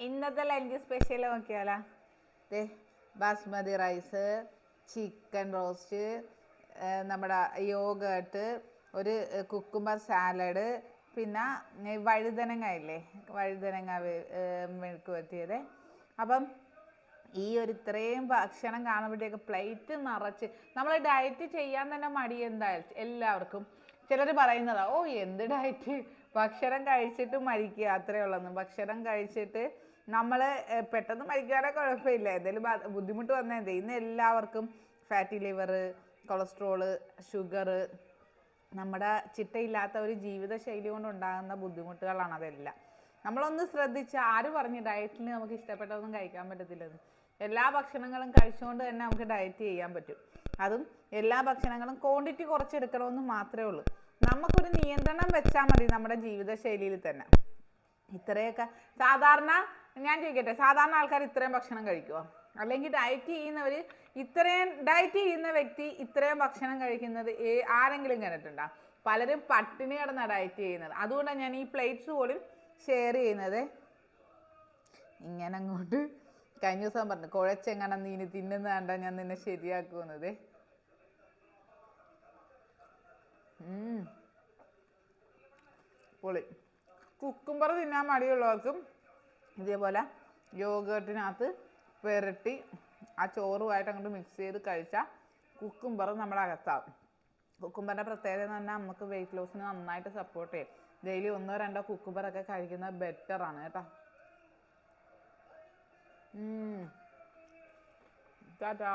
ഇന്നത്തെ lunch special നോക്കിയാലോ. Basmati rice, chicken roast, നമ്മുടെ യോഗട്ട്, ഒരു കുക്കുംബർ സാലഡ്, പിന്നെ വഴുതനങ്ങ ഇല്ലേ, വഴുതനങ്ങ മെഴുക്ക് പറ്റിയത്. അപ്പം ഈ ഇത്രയും ഭക്ഷണം കാണുമ്പോഴത്തേക്ക് പ്ലേറ്റ് നിറച്ച്, നമ്മൾ ഡയറ്റ് ചെയ്യാൻ തന്നെ മടി എന്തായാലും എല്ലാവർക്കും. ചിലർ പറയുന്നതാ, ഓ എന്ത് ഡയറ്റ്, ഭക്ഷണം കഴിച്ചിട്ട് മരിക്കുക അത്രയേ ഉള്ളെന്ന്. ഭക്ഷണം കഴിച്ചിട്ട് നമ്മൾ പെട്ടെന്ന് മരിക്കാനോ കുഴപ്പമില്ല, എന്തെങ്കിലും ബുദ്ധിമുട്ട് വന്നാൽ എന്ത്. ഇന്ന് എല്ലാവർക്കും ഫാറ്റി ലിവർ, കൊളസ്ട്രോള്, ഷുഗർ, നമ്മുടെ ചിട്ടയില്ലാത്ത ഒരു ജീവിതശൈലി കൊണ്ടുണ്ടാകുന്ന ബുദ്ധിമുട്ടുകളാണ് അതെല്ലാം. നമ്മളൊന്ന് ശ്രദ്ധിച്ച്, ആര് പറഞ്ഞ് ഡയറ്റിൽ നമുക്ക് ഇഷ്ടപ്പെട്ടതൊന്നും കഴിക്കാൻ പറ്റത്തില്ലെന്ന്. എല്ലാ ഭക്ഷണങ്ങളും കഴിച്ചുകൊണ്ട് തന്നെ നമുക്ക് ഡയറ്റ് ചെയ്യാൻ പറ്റും. അതും എല്ലാ ഭക്ഷണങ്ങളും ക്വാണ്ടിറ്റി കുറച്ചെടുക്കണമെന്ന് മാത്രമേ ഉള്ളൂ. നമുക്കൊരു നിയന്ത്രണം വെച്ചാൽ മതി നമ്മുടെ ജീവിതശൈലിയിൽ തന്നെ. ഇത്രയൊക്കെ സാധാരണ, ഞാൻ ചോദിക്കട്ടെ, സാധാരണ ആൾക്കാർ ഇത്രയും ഭക്ഷണം കഴിക്കുമോ? അല്ലെങ്കിൽ ഡയറ്റ് ചെയ്യുന്നവർ, ഡയറ്റ് ചെയ്യുന്ന വ്യക്തി ഇത്രയും ഭക്ഷണം കഴിക്കുന്നത് ആരെങ്കിലും കണ്ടിട്ടുണ്ടോ? പലരും പട്ടിണി കിടന്ന ഡയറ്റ് ചെയ്യുന്നത്. അതുകൊണ്ടാണ് ഞാൻ ഈ പ്ലേറ്റ്സ് പോലും ഷെയർ ചെയ്യുന്നത്. ഇങ്ങനെ അങ്ങോട്ട് കഴിഞ്ഞ ദിവസം പറഞ്ഞു, കുഴച്ചെങ്ങനെ നീ തിന്നുന്ന കണ്ടാൽ ഞാൻ നിന്നെ ശരിയാക്കുന്നത്. പൊളി. കുക്കുംബർ തിന്നാൻ മടിയുള്ളവർക്കും ഇതേപോലെ യോഗട്ടിനകത്ത് പുരട്ടി ആ ചോറുമായിട്ട് അങ്ങോട്ട് മിക്സ് ചെയ്ത് കഴിച്ചാൽ കുക്കുംബർ നമ്മുടെ അകത്താവും. കുക്കുംബറിൻ്റെ പ്രത്യേകത എന്ന് പറഞ്ഞാൽ നമുക്ക് വെയിറ്റ് ലോസിന് നന്നായിട്ട് സപ്പോർട്ട് ചെയ്യും. ഡെയിലി 1-2 കുക്കുംബറൊക്കെ കഴിക്കുന്നത് ബെറ്ററാണ് കേട്ടോ. ടാറ്റാ.